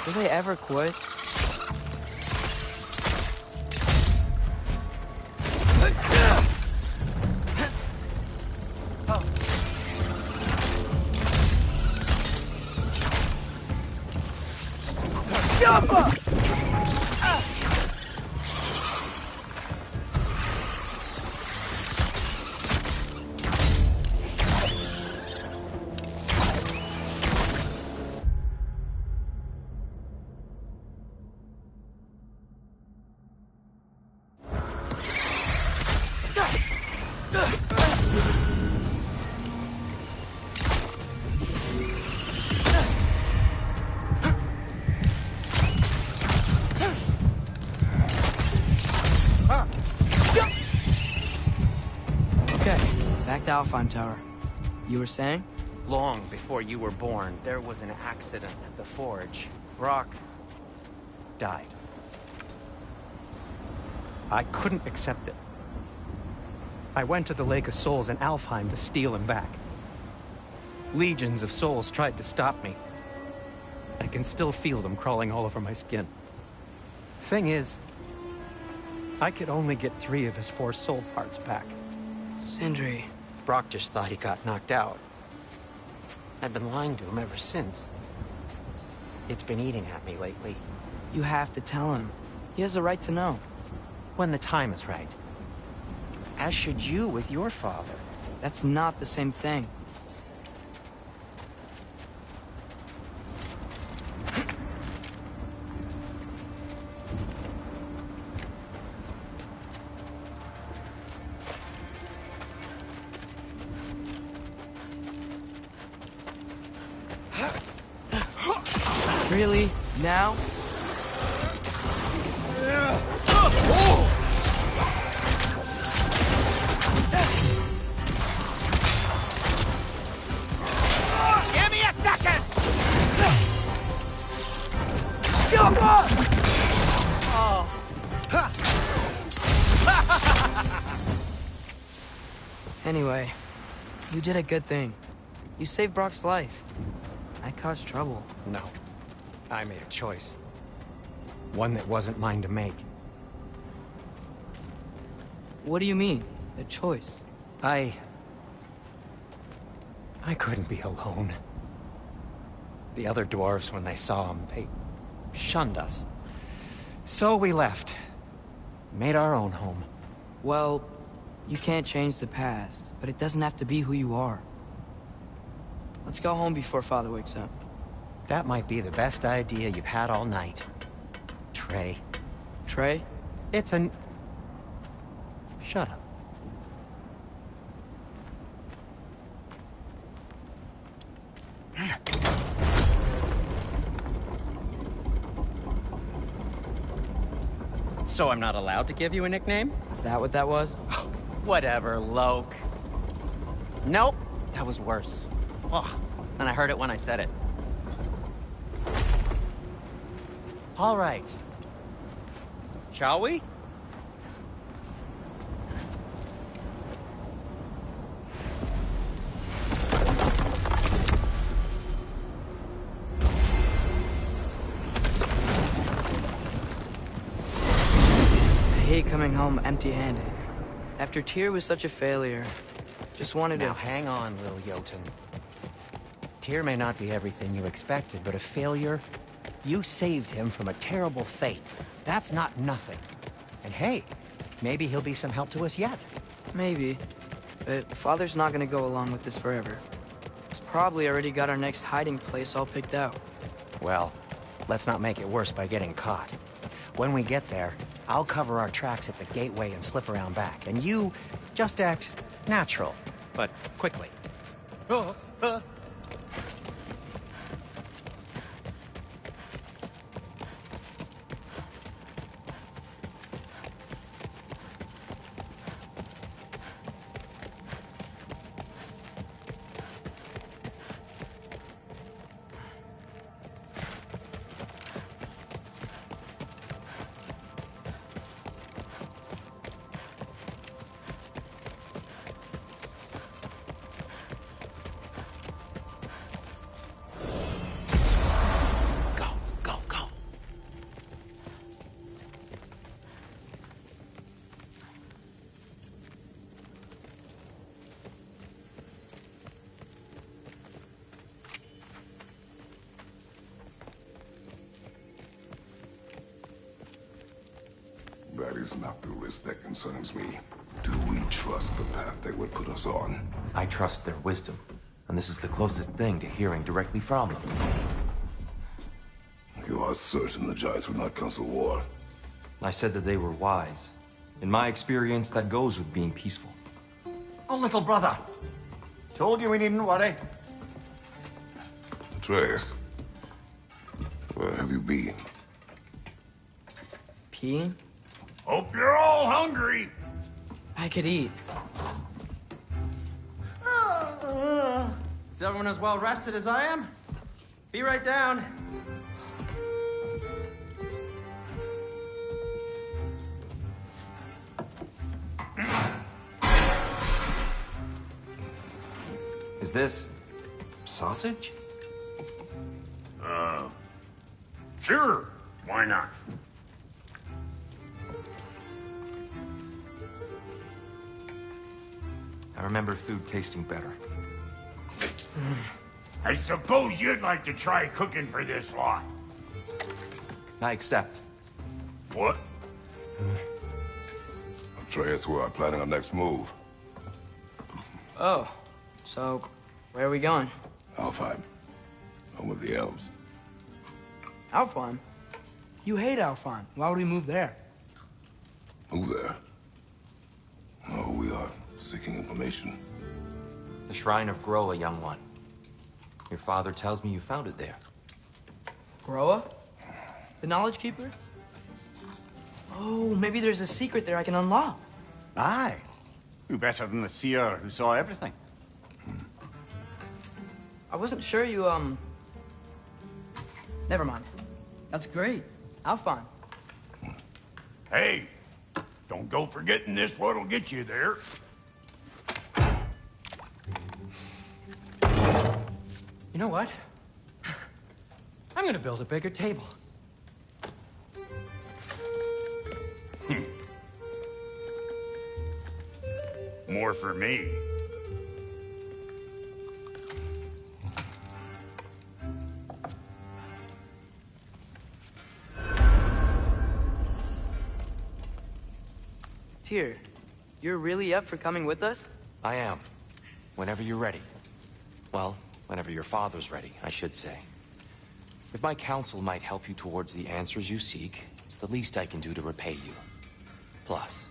Will they ever quit? Back to Alfheim Tower. You were saying? Long before you were born, there was an accident at the forge. Brok died. I couldn't accept it. I went to the Lake of Souls in Alfheim to steal him back. Legions of souls tried to stop me. I can still feel them crawling all over my skin. Thing is, I could only get 3 of his 4 soul parts back. Sindri. Brok just thought he got knocked out. I've been lying to him ever since. It's been eating at me lately. You have to tell him. He has a right to know. When the time is right. As should you with your father. That's not the same thing. Really? Now? Give me a second! Jump up! Anyway, you did a good thing. You saved Brok's life. I caused trouble. No. I made a choice. One that wasn't mine to make. What do you mean? A choice? I couldn't be alone. The other dwarves, when they saw him, they shunned us. So we left. Made our own home. Well, you can't change the past, but it doesn't have to be who you are. Let's go home before Father wakes up. That might be the best idea you've had all night. Trey. Trey? It's an... Shut up. So I'm not allowed to give you a nickname? Is that what that was? Whatever, Loke. Nope, that was worse. Ugh, and I heard it when I said it. All right. Shall we? I hate coming home empty-handed. After Tyr was such a failure, just wanted Now to... hang on, little Jotun. Tyr may not be everything you expected, but a failure? You saved him from a terrible fate. That's not nothing. And hey, maybe he'll be some help to us yet. Maybe. But Father's not gonna go along with this forever. He's probably already got our next hiding place all picked out. Well, let's not make it worse by getting caught. When we get there, I'll cover our tracks at the gateway and slip around back. And you just act natural, but quickly. is not the risk that concerns me. Do we trust the path they would put us on? I trust their wisdom, and this is the closest thing to hearing directly from them. You are certain the Giants would not counsel war? I said that they were wise. In my experience, that goes with being peaceful. Oh, little brother. Told you we needn't worry. Atreus, where have you been? Peeing? Hope you're all hungry. I could eat. Is everyone as well rested as I am? Be right down. Is this sausage? Sure. Why not? I remember food tasting better. I suppose you'd like to try cooking for this lot. I accept. What? Atreus, we are planning our next move. Oh, so where are we going? Alfheim. Home of the elves. Alfheim? You hate Alfheim. Why would we move there? Move there? No, we are seeking information. The Shrine of Groa, young one. Your father tells me you found it there. Groa? The Knowledge Keeper? Oh, maybe there's a secret there I can unlock. Aye. Who better than the seer who saw everything? I wasn't sure you, Never mind. That's great. Alfheim. Hey, don't go forgetting this what'll get you there. You know what? I'm gonna build a bigger table. More for me. Tyr, you're really up for coming with us? I am. Whenever you're ready. Well, whenever your father's ready, I should say. If my counsel might help you towards the answers you seek, it's the least I can do to repay you. Plus,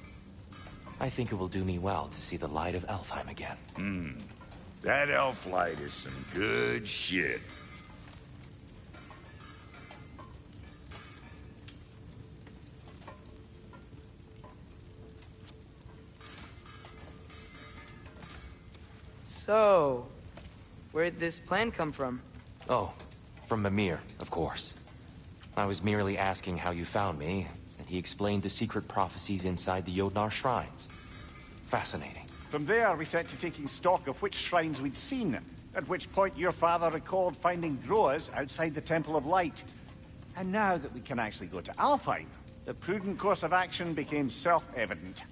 I think it will do me well to see the light of Alfheim again. That elf light is some good shit. So, where'd this plan come from? Oh, from Mimir, of course. I was merely asking how you found me, and he explained the secret prophecies inside the Jotnar shrines. Fascinating. From there, we set to taking stock of which shrines we'd seen, at which point your father recalled finding Groas outside the Temple of Light. And now that we can actually go to Alfheim, the prudent course of action became self-evident.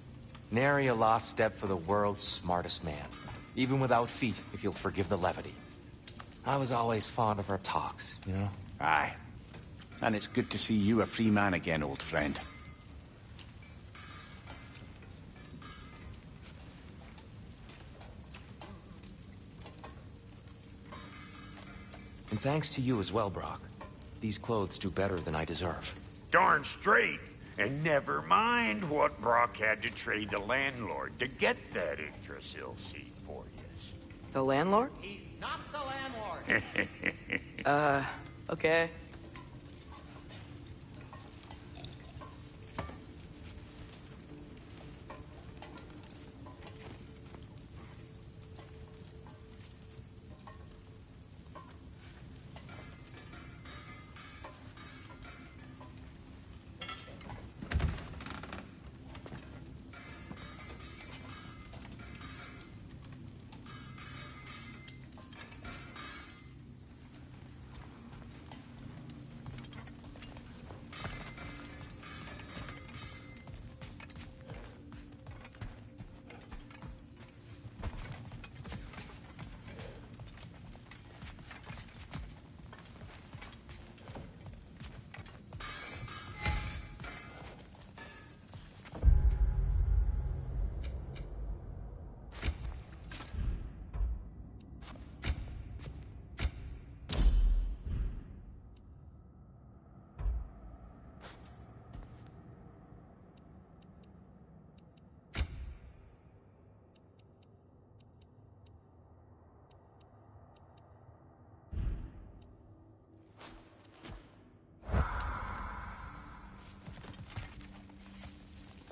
Nary a lost step for the world's smartest man. Even without feet, if you'll forgive the levity. I was always fond of our talks, you know? Aye. And it's good to see you a free man again, old friend. And thanks to you as well, Brock. These clothes do better than I deserve. Darn straight. And never mind what Brock had to trade the landlord to get that Yggdrasil seed for you. The landlord? He's not the landlord. Okay.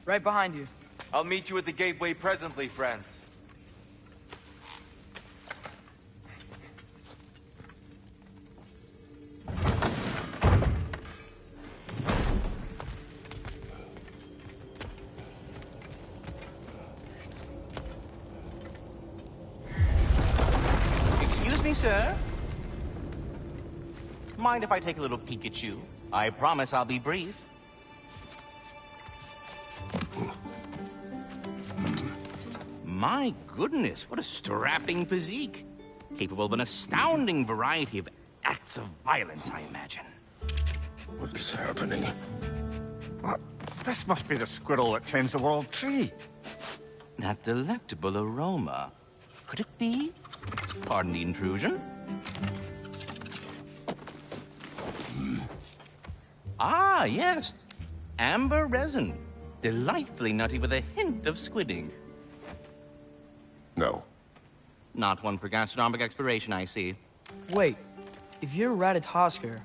Right behind you. I'll meet you at the gateway presently, friends. Excuse me, sir. Mind if I take a little peek at you? I promise I'll be brief. My goodness, what a strapping physique. Capable of an astounding variety of acts of violence, I imagine. What is happening? This must be the squirrel that tends the World Tree. That delectable aroma. Could it be? Pardon the intrusion. Ah, yes. Amber resin. Delightfully nutty with a hint of squidding. No. Not one for gastronomic exploration, I see. Wait, if you're Ratatoskr,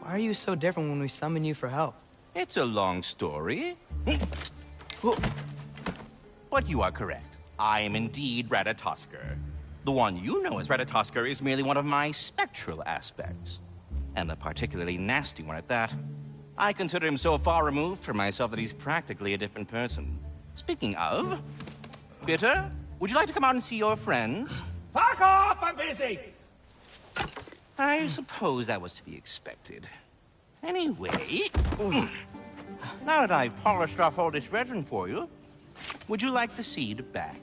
why are you so different when we summon you for help? It's a long story. But you are correct. I am indeed Ratatoskr. The one you know as Ratatoskr is merely one of my spectral aspects. And a particularly nasty one at that. I consider him so far removed from myself that he's practically a different person. Speaking of... Bitter, would you like to come out and see your friends? Fuck off! I'm busy! I suppose that was to be expected. Anyway... Now that I've polished off all this resin for you, would you like the seed back?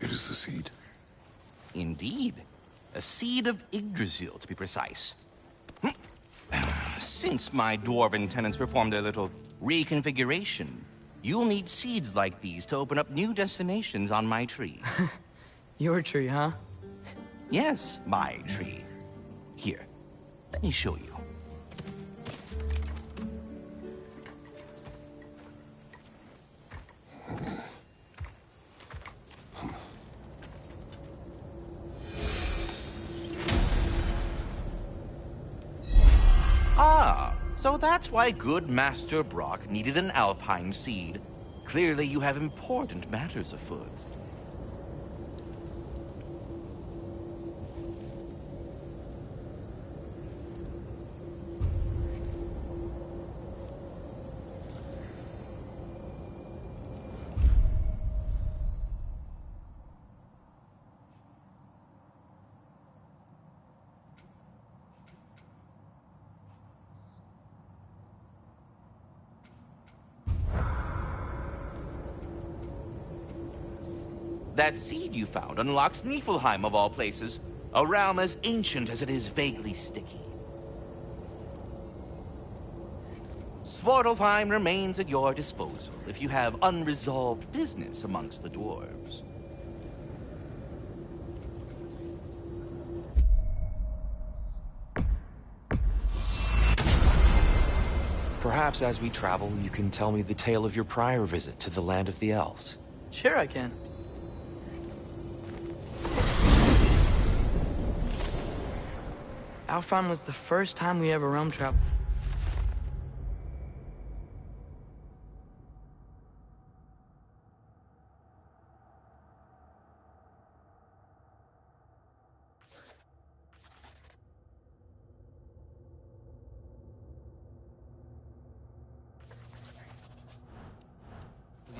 It is the seed. Indeed. A seed of Yggdrasil, to be precise. Since my dwarven tenants performed their little reconfiguration, you'll need seeds like these to open up new destinations on my tree. Your tree, huh? Yes, my tree. Here, let me show you. Ah, so that's why good Master Brock needed an Alpine seed. Clearly you have important matters afoot. That seed you found unlocks Niflheim, of all places. A realm as ancient as it is vaguely sticky. Svartalfheim remains at your disposal if you have unresolved business amongst the dwarves. Perhaps as we travel, you can tell me the tale of your prior visit to the land of the elves. Sure I can. Alfheim was the first time we ever realm traveled.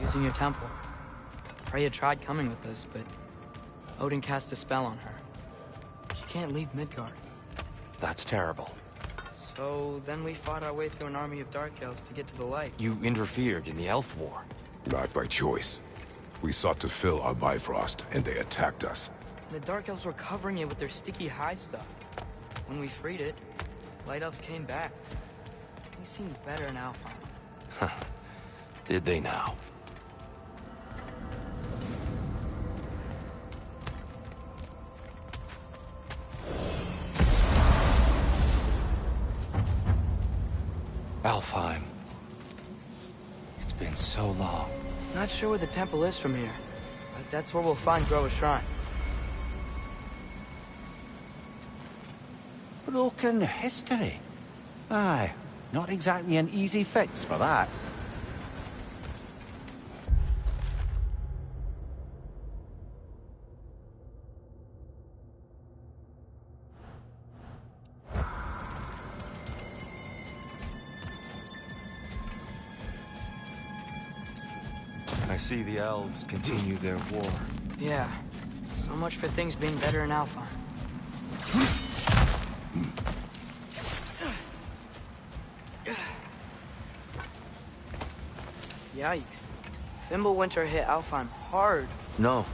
Using your temple. Freya tried coming with us, but Odin cast a spell on her. She can't leave Midgard. That's terrible. So then we fought our way through an army of Dark Elves to get to the light. You interfered in the Elf War. Not by choice. We sought to fill our Bifrost, and they attacked us. The Dark Elves were covering it with their sticky hive stuff. When we freed it, Light Elves came back. They seemed better in Alfheim. Did they now? Alfheim. It's been so long. Not sure where the temple is from here, but that's where we'll find Groa's shrine. Broken history. Aye, not exactly an easy fix for that. I see the elves continue their war. Yeah. So much for things being better in Alfheim. Yikes. Fimbulwinter hit Alfheim hard. No.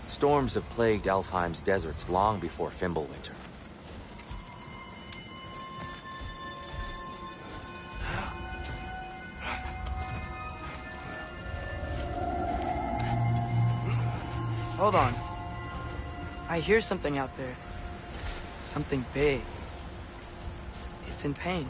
Storms have plagued Alfheim's deserts long before Fimbulwinter. Hold on. I hear something out there. Something big. It's in pain.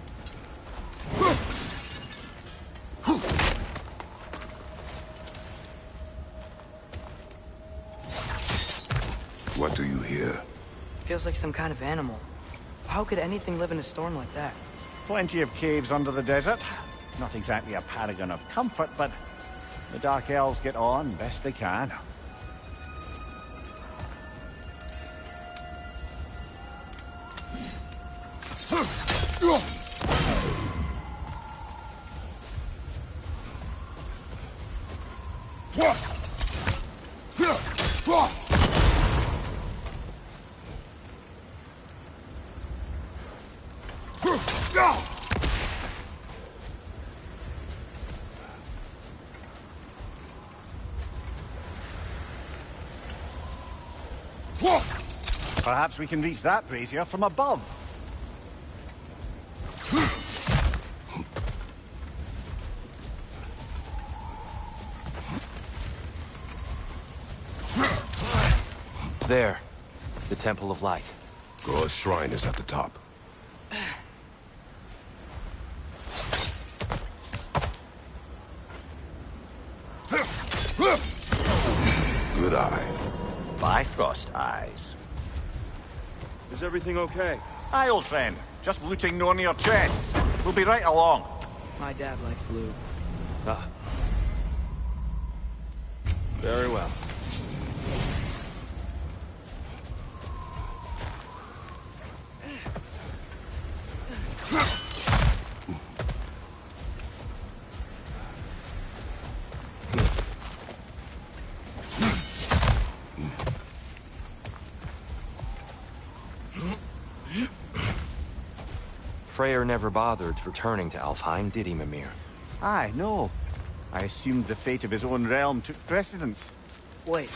What do you hear? Feels like some kind of animal. How could anything live in a storm like that? Plenty of caves under the desert. Not exactly a paragon of comfort, but the Dark Elves get on best they can. Perhaps we can reach that brazier from above. There. The Temple of Light. Gor's shrine is at the top. Good eye. Bifrost eyes. Is everything okay? Aye, old friend. Just looting no near chests. We'll be right along. My dad likes loot. Ah. Very well. Freyr never bothered returning to Alfheim, did he, Mimir? Aye, no. I assumed the fate of his own realm took precedence. Wait.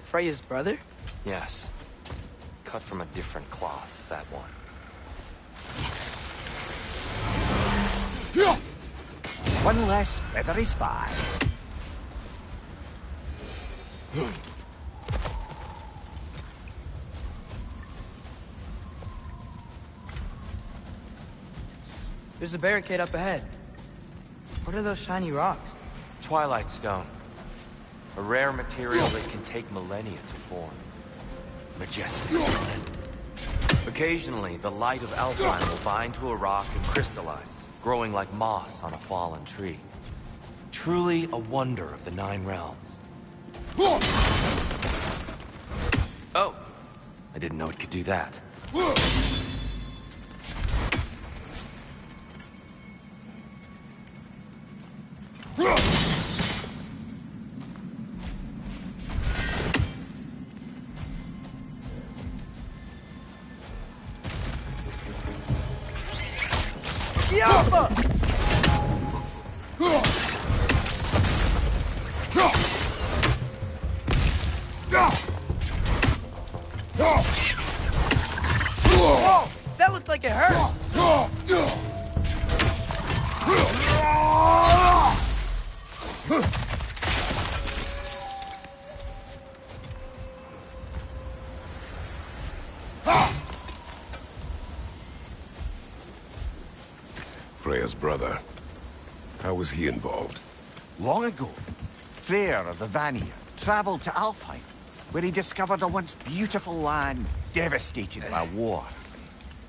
Freya's brother? Yes. Cut from a different cloth, that one. One less feathery spy. There's a barricade up ahead. What are those shiny rocks? Twilight Stone. A rare material that can take millennia to form. Majestic, isn't it? Occasionally, the light of Alfheim will bind to a rock and crystallize, growing like moss on a fallen tree. Truly a wonder of the Nine Realms. Oh! I didn't know it could do that. Whoa! That looked like it hurt! Freya's brother. How was he involved? Long ago, Freyr of the Vanir traveled to Alfheim, where he discovered a once beautiful land devastated by war.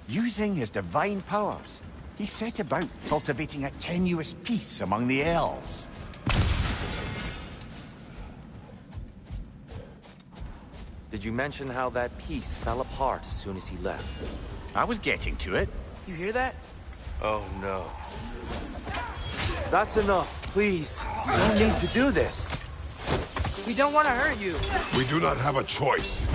Using his divine powers, he set about cultivating a tenuous peace among the elves. Did you mention how that peace fell apart as soon as he left? I was getting to it. You hear that? Oh no. That's enough, please. You don't need to do this. We don't want to hurt you. We do not have a choice.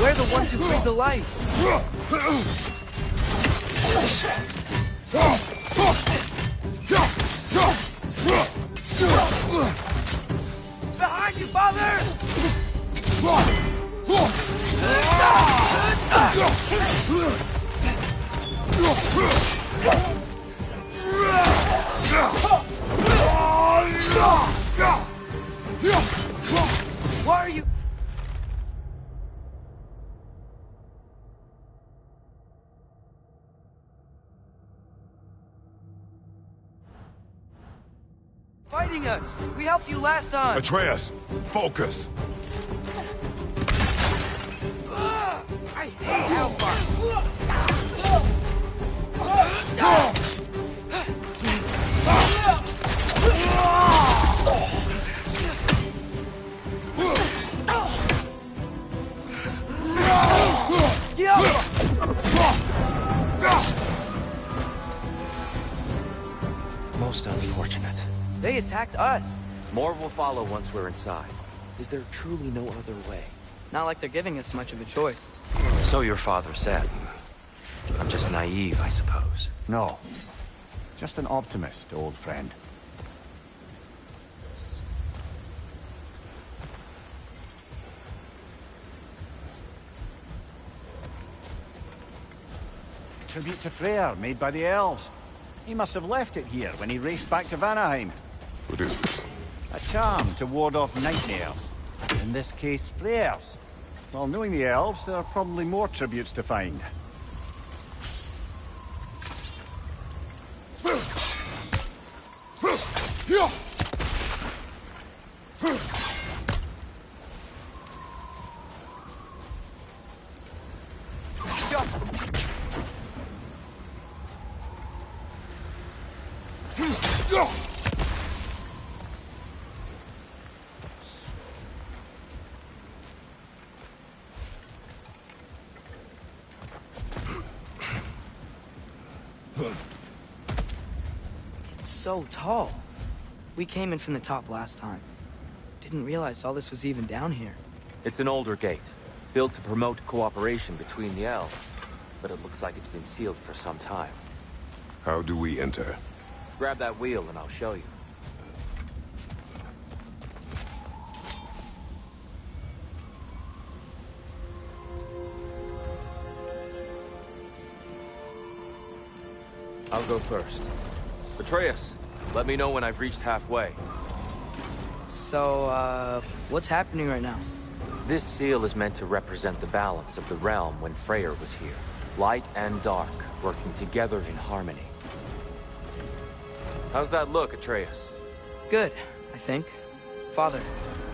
We're the ones who freed the light. Behind you, Father! Why are you... fighting us? We helped you last time. Atreus, focus. I hate Hellfire. Most unfortunate. They attacked us. More will follow once we're inside. Is there truly no other way? Not like they're giving us much of a choice. So your father said. I'm just naive, I suppose. No. Just an optimist, old friend. Tribute to Freyr, made by the elves. He must have left it here when he raced back to Vanaheim. What is this? A charm to ward off nightmares. In this case, Freyr's. Well, knowing the elves, there are probably more tributes to find. It's so tall. We came in from the top last time. Didn't realize all this was even down here. It's an older gate, built to promote cooperation between the elves. But it looks like it's been sealed for some time. How do we enter? Grab that wheel and I'll show you. I'll go first. Atreus, let me know when I've reached halfway. So, what's happening right now? This seal is meant to represent the balance of the realm when Freyr was here. Light and dark, working together in harmony. How's that look, Atreus? Good, I think. Father,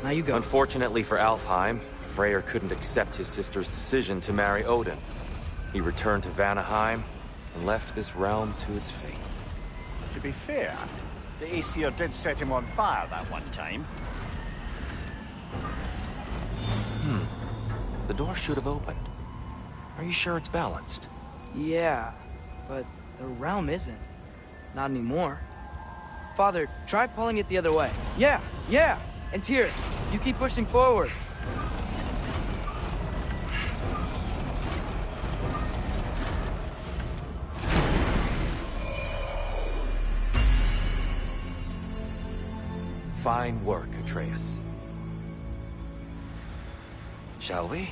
now you go. Unfortunately for Alfheim, Freyr couldn't accept his sister's decision to marry Odin. He returned to Vanaheim and left this realm to its fate. To be fair, the Aesir did set him on fire that one time. The door should have opened. Are you sure it's balanced? Yeah, but the realm isn't. Not anymore. Father, try pulling it the other way. Yeah! And Tyr, you keep pushing forward. Fine work, Atreus. Shall we?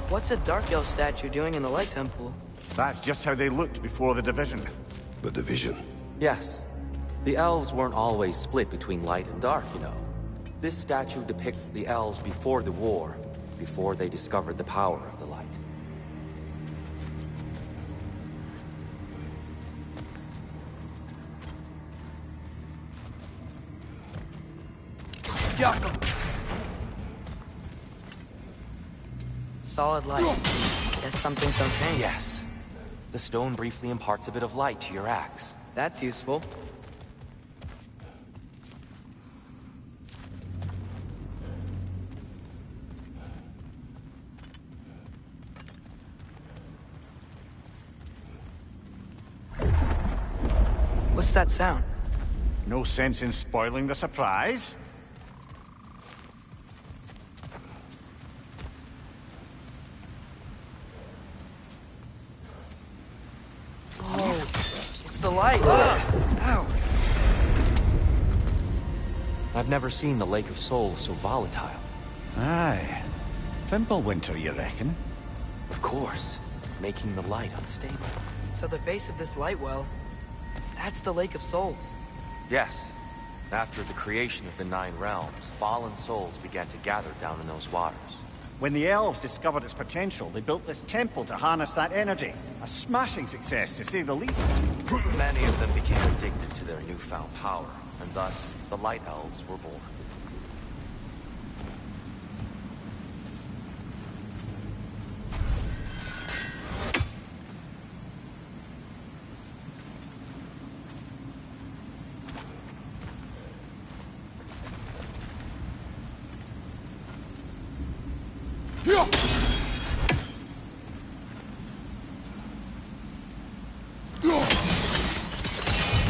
What's a Dark Elf statue doing in the Light Temple? That's just how they looked before the division. The division. Yes. The elves weren't always split between light and dark, you know. This statue depicts the elves before the war, before they discovered the power of the light. Solid light. Guess some things don't change. Yes. The stone briefly imparts a bit of light to your axe. That's useful. What's that sound? No sense in spoiling the surprise. Oh, it's the light. Ow. I've never seen the Lake of Souls so volatile. Aye. Fimbulwinter, you reckon? Of course, making the light unstable. So the base of this light well, that's the Lake of Souls. Yes. After the creation of the Nine Realms, fallen souls began to gather down in those waters. When the elves discovered its potential, they built this temple to harness that energy. A smashing success, to say the least. Many of them became addicted to their newfound power, and thus, the Light Elves were born.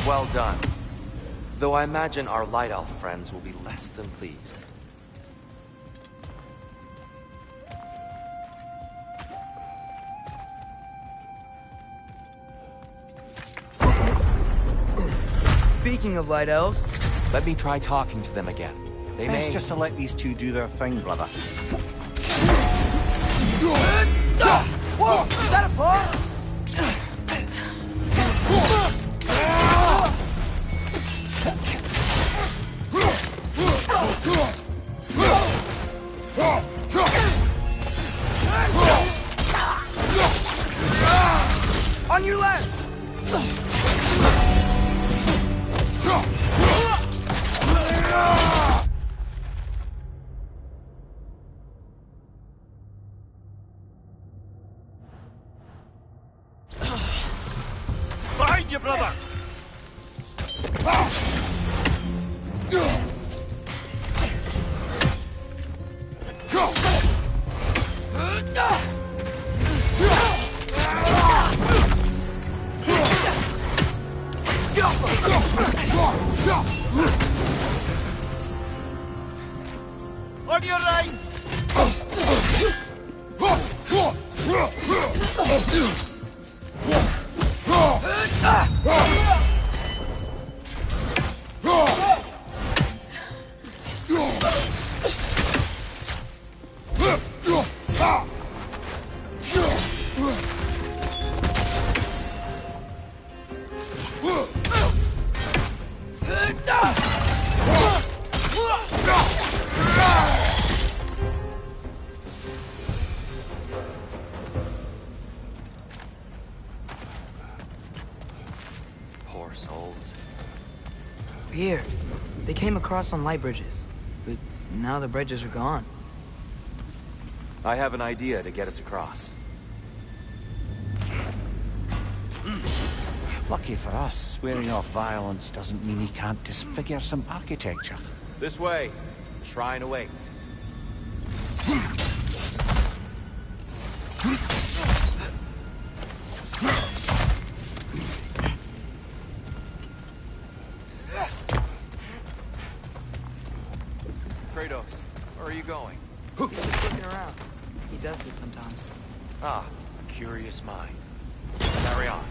Well done. Though I imagine our Light Elf friends will be less than pleased. Speaking of light elves, Let me try talking to them again. They Best may... just to let these two do their thing, brother. whoa, is that a paw? On your left! Behind you, brother! On your right! Poor souls. Weird. They came across on light bridges, but now the bridges are gone. I have an idea to get us across. Lucky for us, swearing off violence doesn't mean he can't disfigure some architecture. This way. The shrine awaits. Kratos, where are you going? He's just looking around. He does this sometimes. Ah, a curious mind. Carry on.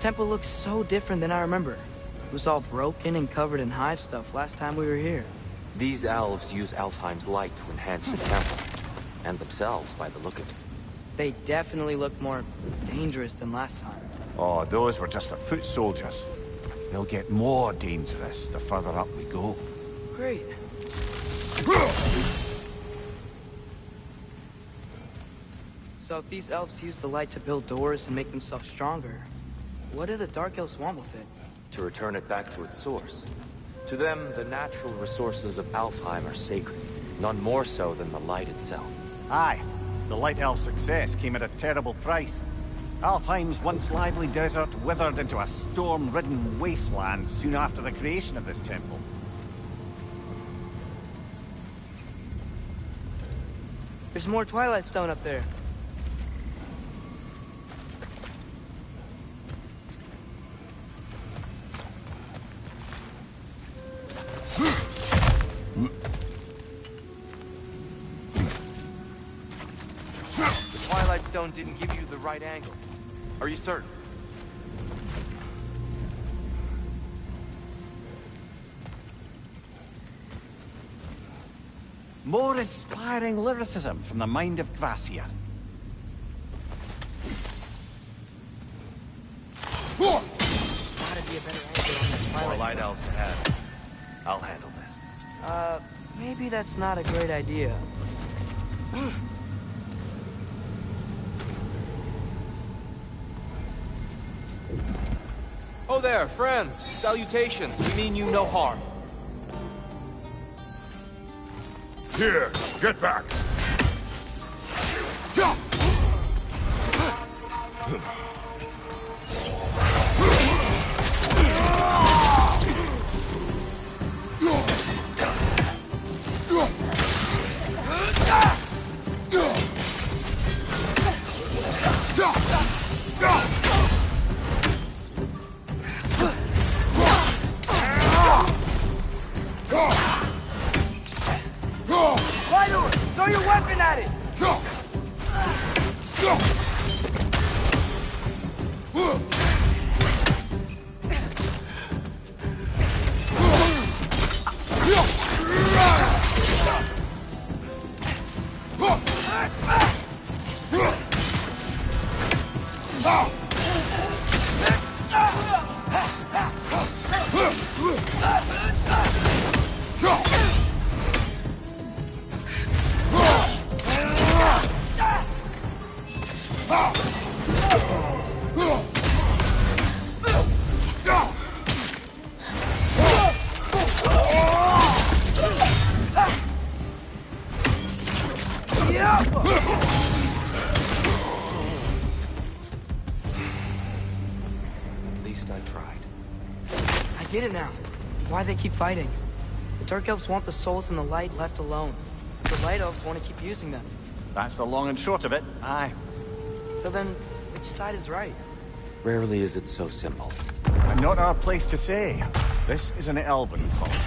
temple looks so different than I remember. It was all broken and covered in hive stuff last time we were here. These elves use Alfheim's light to enhance the temple. And themselves, by the look of it. They definitely look more dangerous than last time. Oh, those were just the foot soldiers. They'll get more dangerous the further up we go. Great. So if these elves use the light to build doors and make themselves stronger, what do the Dark Elves want with it? To return it back to its source. To them, the natural resources of Alfheim are sacred, none more so than the light itself. Aye, the Light Elf success came at a terrible price. Alfheim's once lively desert withered into a storm-ridden wasteland soon after the creation of this temple. There's more Twilight Stone up there. The Twilight Stone didn't give you the right angle. Are you certain? More inspiring lyricism from the mind of Kvasir. Gotta be a better angle on the More Twilight light Stone. elves ahead. I'll handle this. Maybe that's not a great idea. Oh there, friends. Salutations. We mean you no harm. Here, get back! Lightor! Throw your weapon at it! At least I tried. I get it now. Why they keep fighting. The Dark Elves want the souls and the light left alone. The Light Elves want to keep using them. That's the long and short of it, aye. So then, which side is right? Rarely is it so simple. And not our place to say. This is an elven conflict.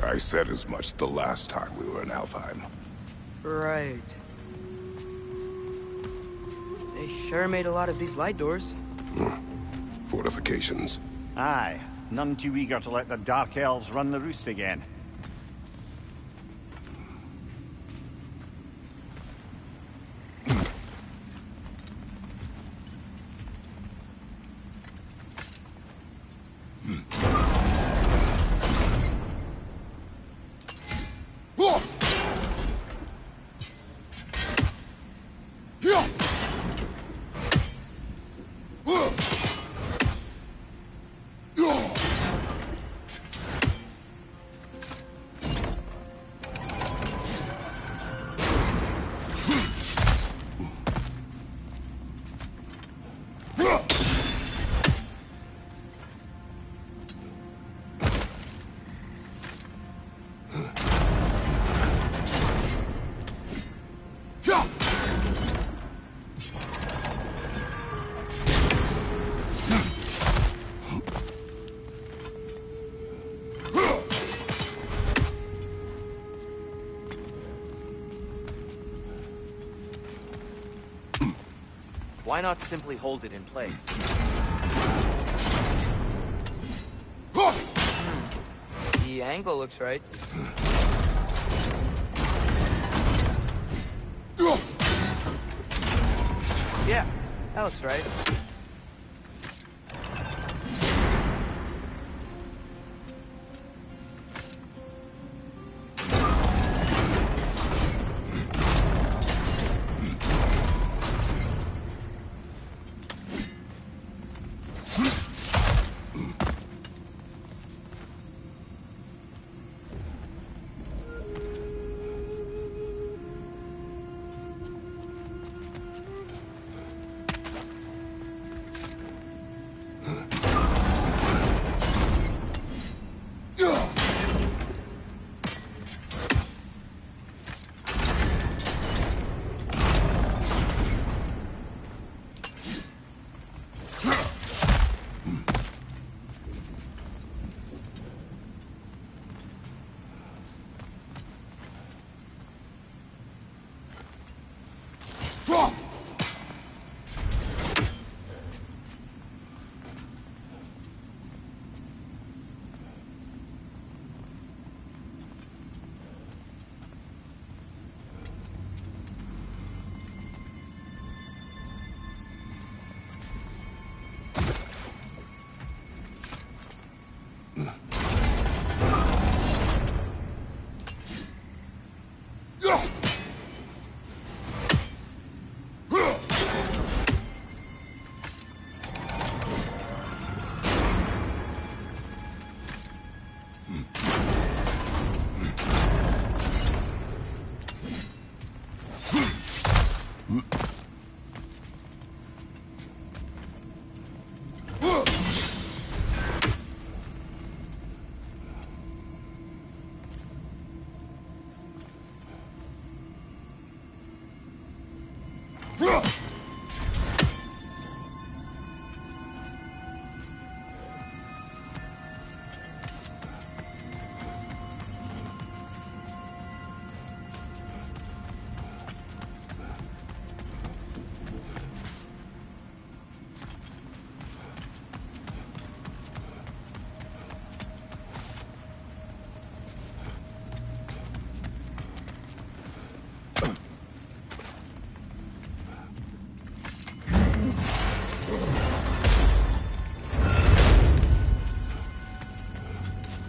I said as much the last time we were in Alfheim. Right. They sure made a lot of these light doors. Fortifications. Aye, none too eager to let the Dark Elves run the roost again. Why not simply hold it in place? The angle looks right. Yeah, that looks right.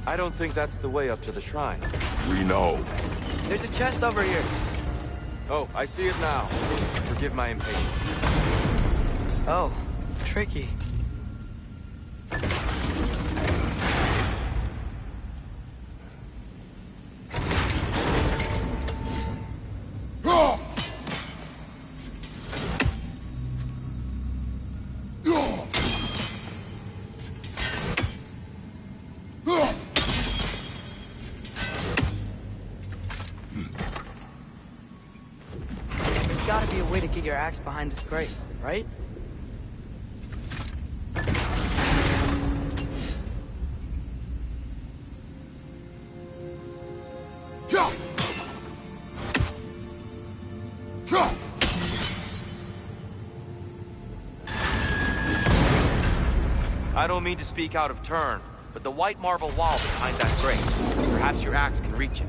I don't think that's the way up to the shrine. We know. There's a chest over here. Oh, I see it now. Forgive my impatience. Oh, tricky. Gotta be a way to get your axe behind this crate, right? I don't mean to speak out of turn, but the white marble wall behind that grate, perhaps your axe can reach it.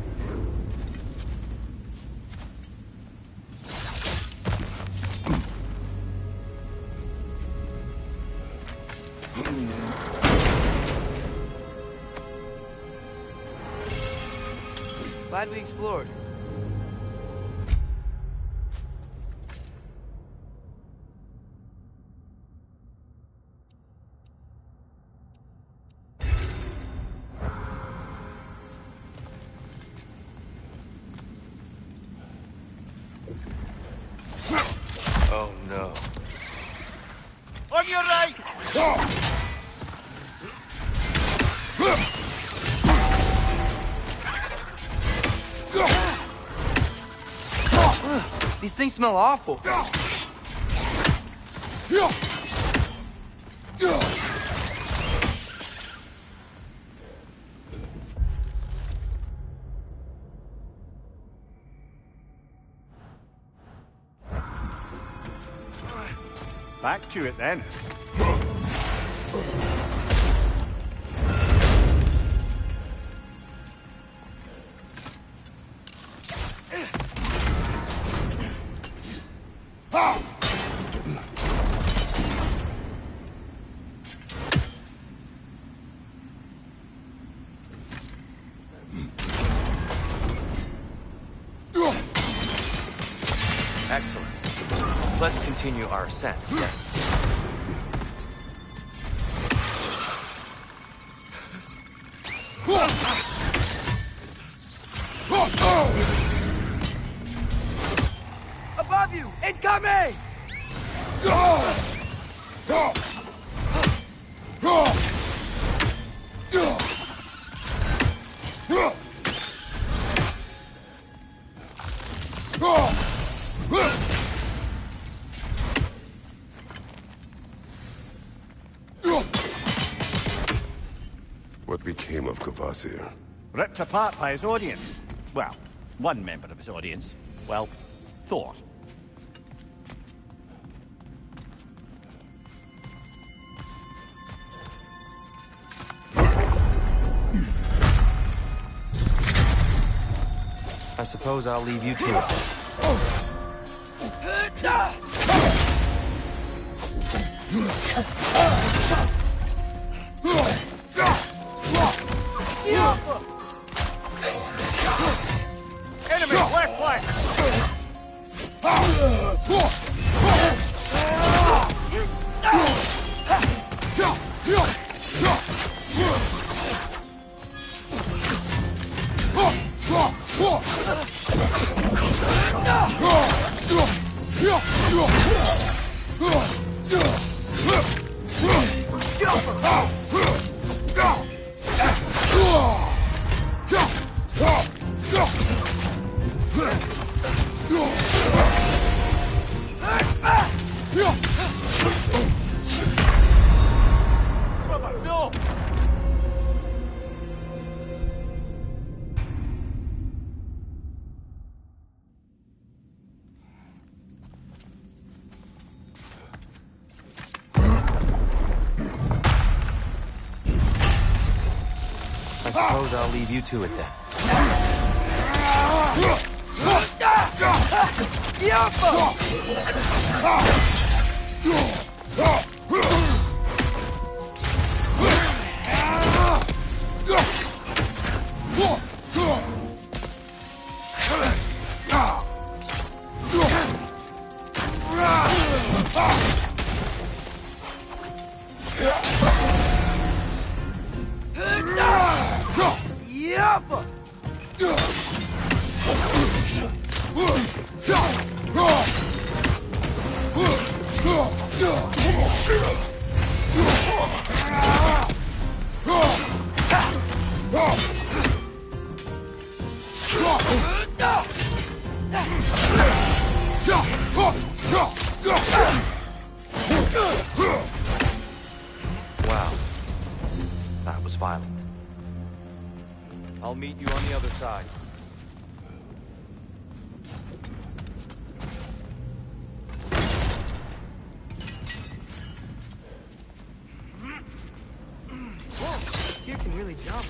Glad we explored. Oh no. On your right! These things smell awful. Back to it then. Excellent. Let's continue our ascent. Yes. Above you! Incoming! What became of Kvasir? Ripped apart by his audience. Well, one member of his audience. Well, Thor. I suppose I'll leave you to it. Enemy, left flank! I suppose I'll leave you to it then. Wow. That was violent. I'll meet you on the other side. You can really jump.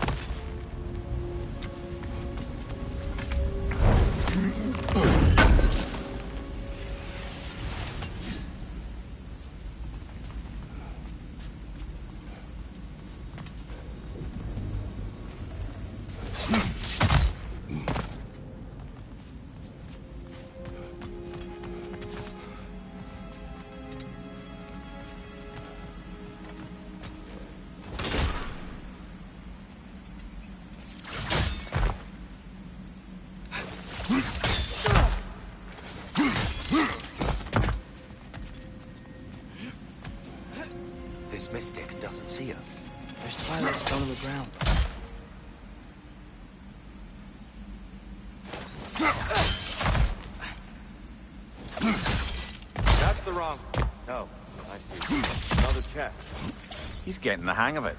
This mystic doesn't see us. There's twilight stone on the ground. That's the wrong... Oh, I see. Another chest. He's getting the hang of it.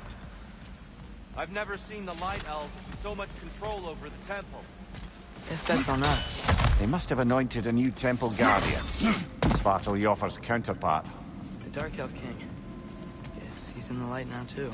I've never seen the Light Elves with so much control over the temple. Guess that's on us. They must have anointed a new temple guardian. Svartal Yofr's counterpart. The Dark Elf King. Guess he's in the light now, too.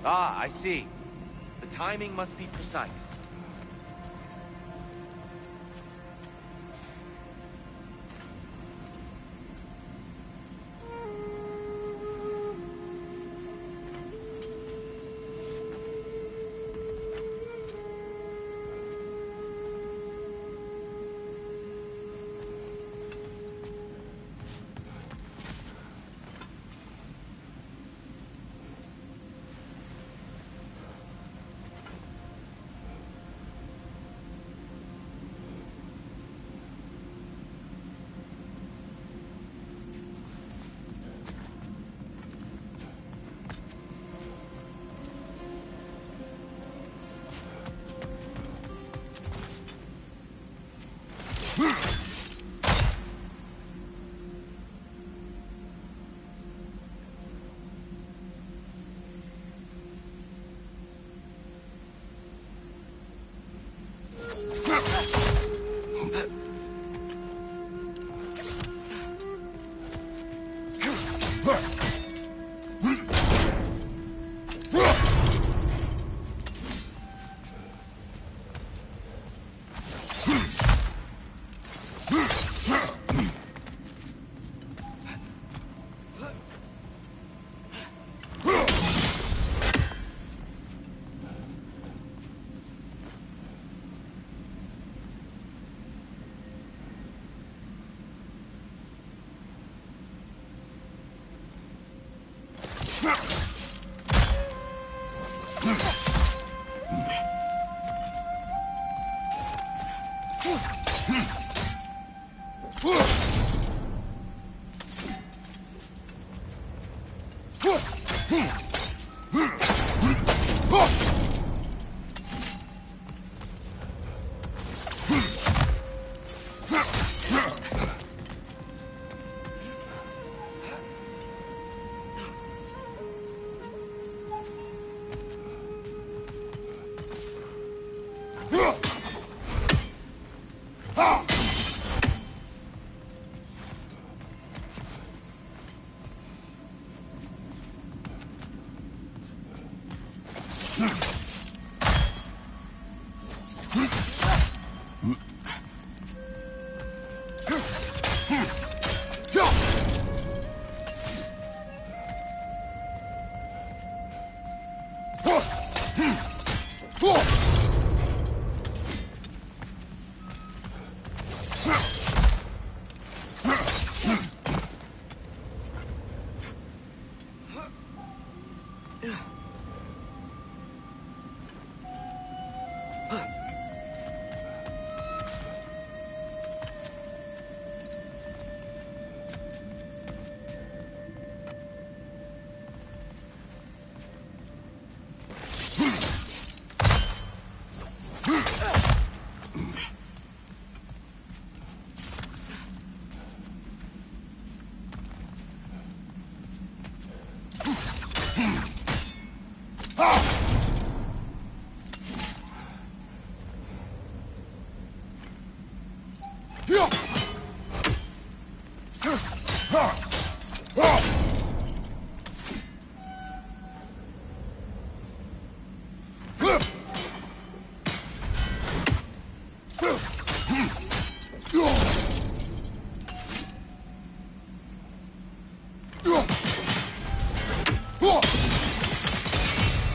Ah, I see. The timing must be precise.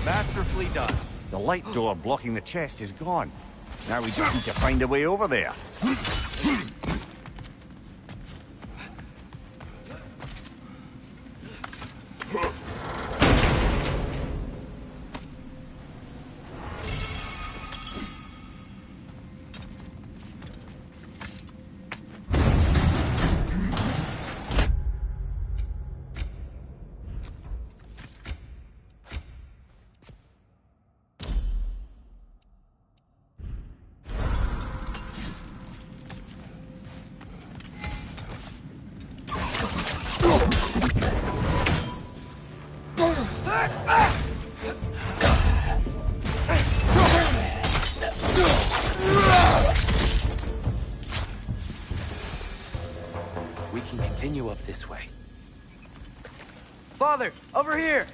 Masterfully done. The light door blocking the chest is gone. Now we just need to find a way over there. We can continue up this way. Father, over here!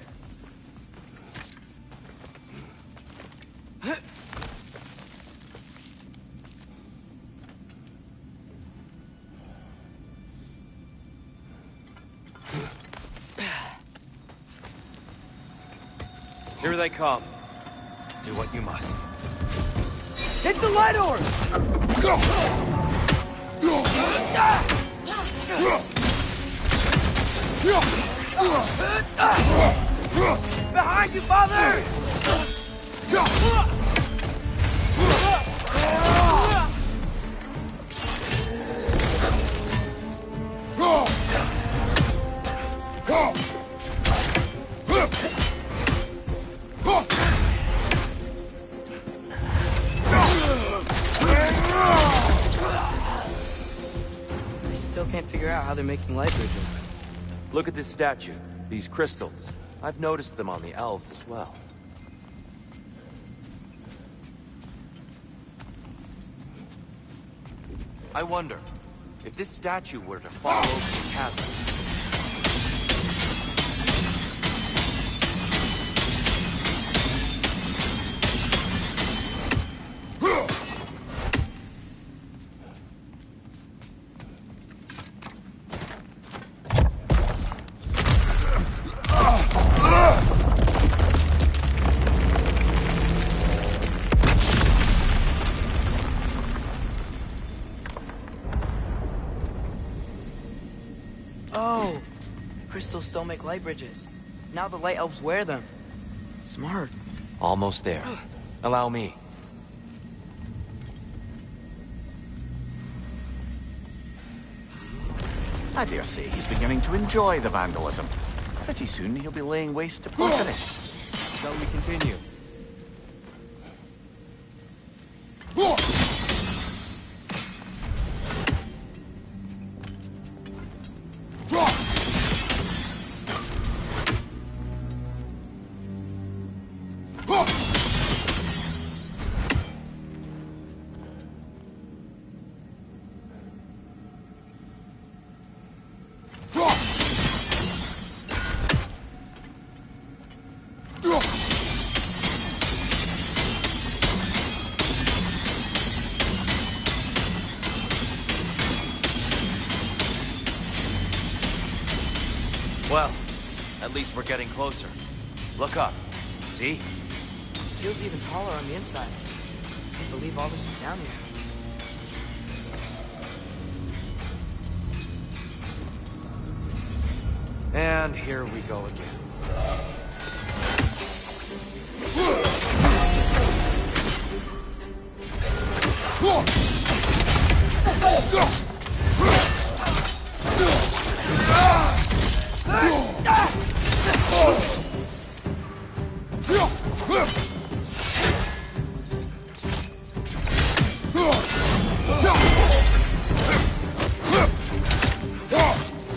Here they come. Do what you must. Hit the light orb! Behind you, father! I still can't figure out how they're making light bridges. Look at this statue. These crystals. I've noticed them on the elves as well. I wonder, if this statue were to fall over the chasm... Oh, the crystals still make light bridges. Now the light elves wear them. Smart. Almost there. Allow me. I dare say he's beginning to enjoy the vandalism. Pretty soon he'll be laying waste to Porphyry. So we continue. Well, at least we're getting closer. Look up. See? Feels even taller on the inside. Can't believe all this is down here. And here we go again.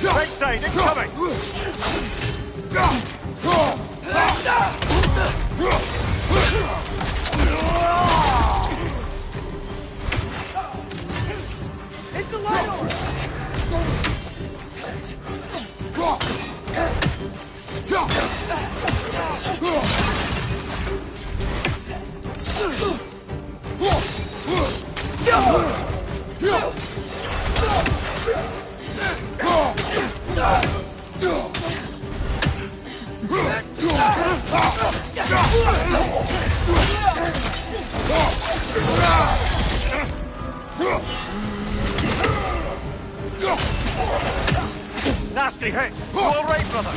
Right side, incoming! Hit the light orb! Nasty hit! You all right, brother?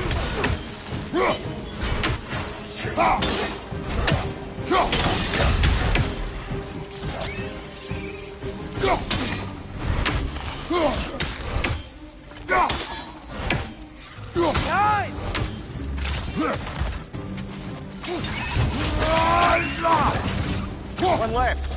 One left.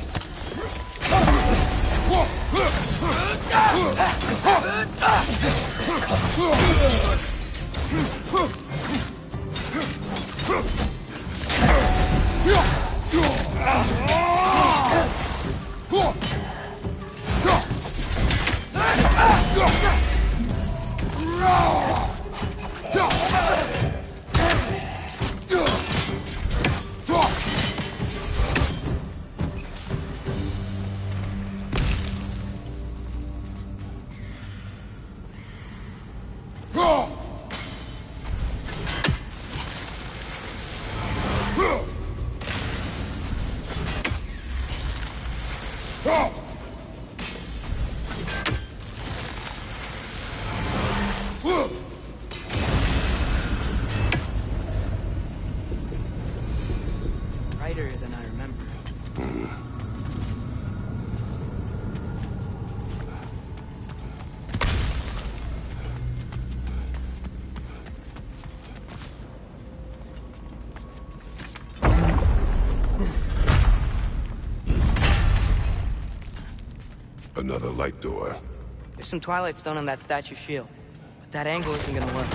Another light door. There's some Twilight Stone on that statue shield, but that angle isn't gonna work.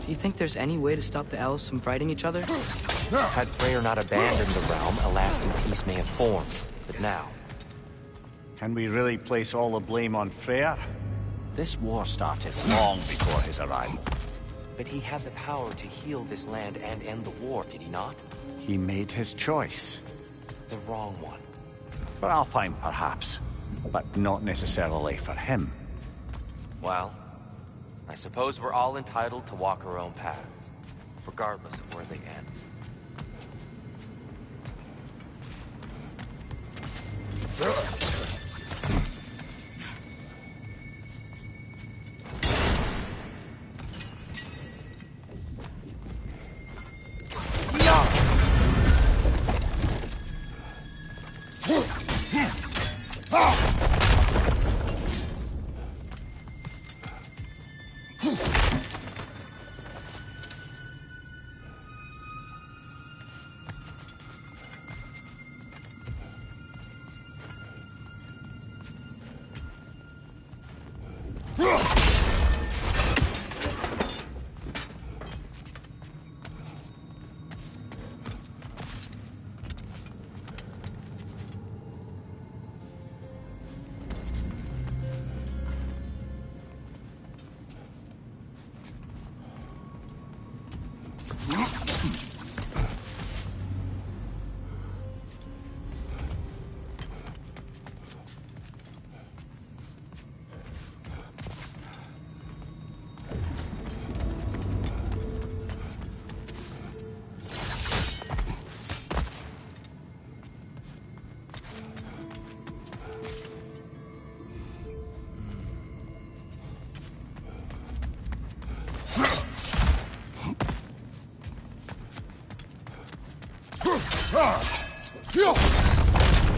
Do you think there's any way to stop the elves from fighting each other? Had Freyr not abandoned the realm, a lasting peace may have formed. But now... Can we really place all the blame on Freyr? This war started long before his arrival. But he had the power to heal this land and end the war, did he not? He made his choice. The wrong one. For Alfheim, perhaps. But not necessarily for him. Well, I suppose we're all entitled to walk our own paths, regardless of where they end.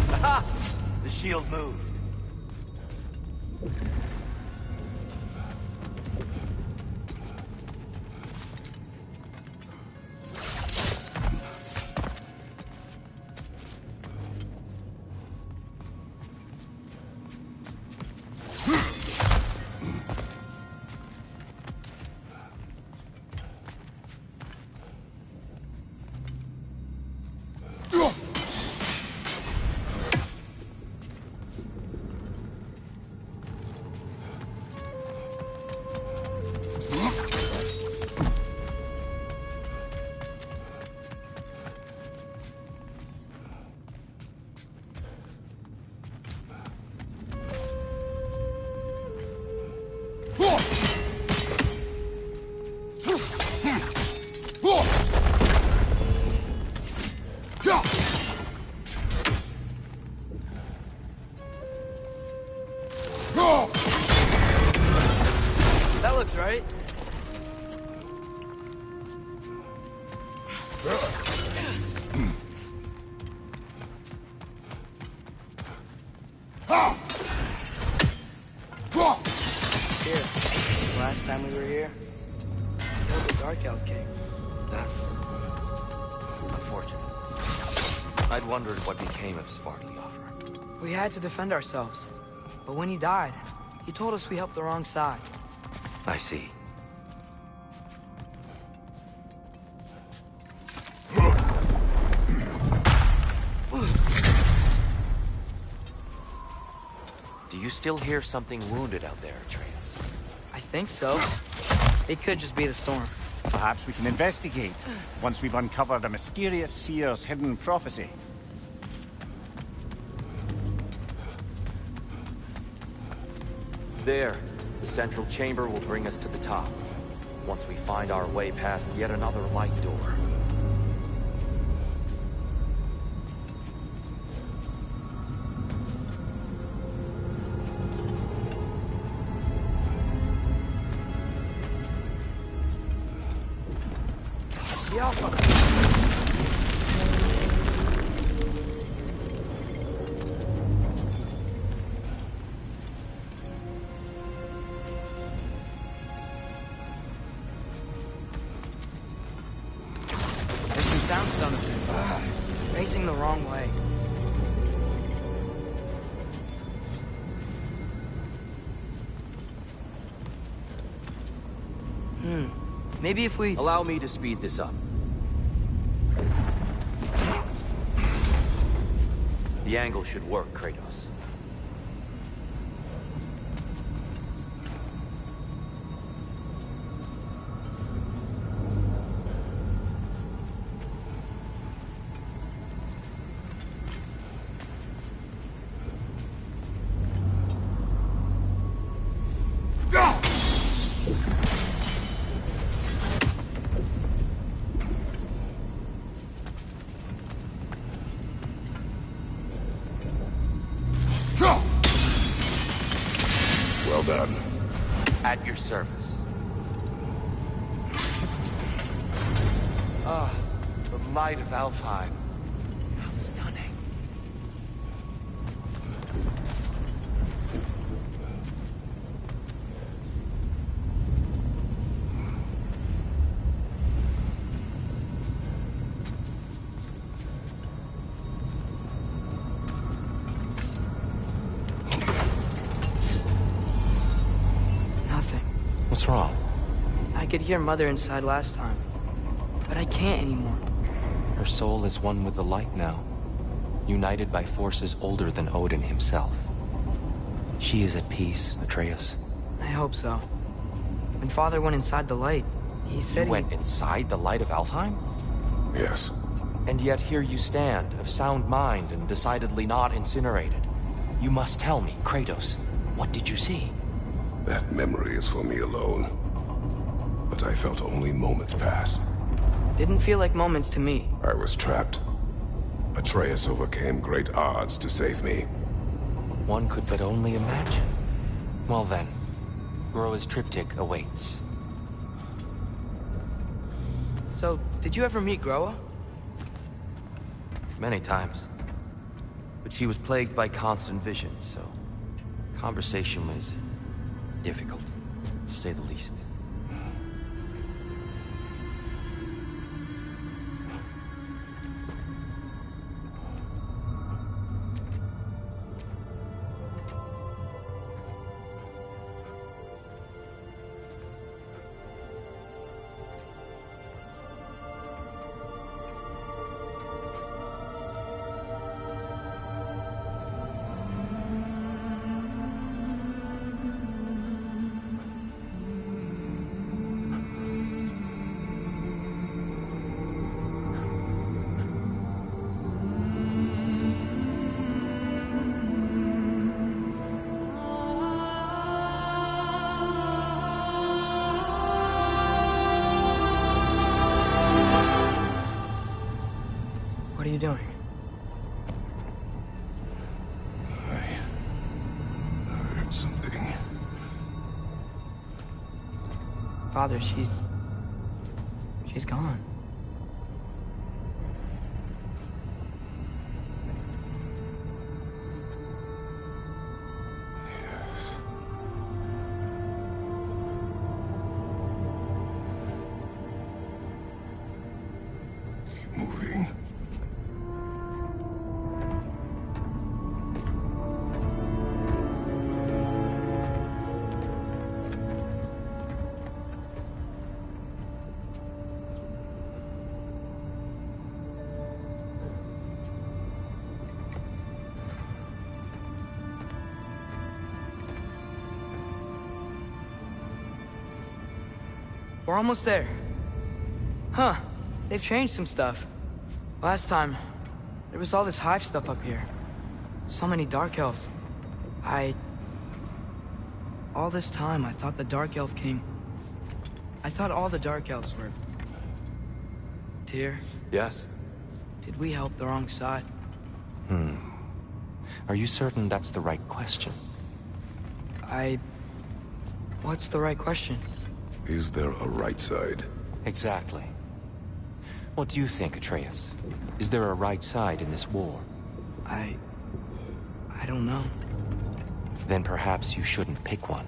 Aha! The shield moved. That looks right. Here, last time we were here, we killed the Dark Elf King. That's unfortunate. I'd wondered what became of Svartalfheim. We had to defend ourselves. But when he died, he told us we helped the wrong side. I see. Do you still hear something wounded out there, Atreus? I think so. It could just be the storm. Perhaps we can investigate, once we've uncovered a mysterious seer's hidden prophecy. There, the central chamber will bring us to the top. Once we find our way past yet another light door. There's some soundstone up there. Facing the wrong way. Maybe if we... Allow me to speed this up. The angle should work, Kratos. Well done. At your service. Ah, the might of Alfheim. How stunning. What's wrong? I could hear Mother inside last time, but I can't anymore. Her soul is one with the light now, united by forces older than Odin himself. She is at peace, Atreus. I hope so. When Father went inside the light, he said You went inside the light of Alfheim? Yes. And yet here you stand, of sound mind and decidedly not incinerated. You must tell me, Kratos, what did you see? That memory is for me alone. But I felt only moments pass. Didn't feel like moments to me. I was trapped. Atreus overcame great odds to save me. One could but only imagine. Well then, Groa's triptych awaits. So, did you ever meet Groa? Many times. But she was plagued by constant visions, so conversation was difficult, to say the least. What are you doing? I heard something. Father, she's gone. Keep moving. We're almost there. Huh. They've changed some stuff. Last time, there was all this hive stuff up here. So many Dark Elves. All this time, I thought the Dark Elf King... I thought all the Dark Elves were... Tyr, Yes? did we help the wrong side? Are you certain that's the right question? What's the right question? Is there a right side? Exactly. What do you think, Atreus? Is there a right side in this war? I don't know. Then perhaps you shouldn't pick one.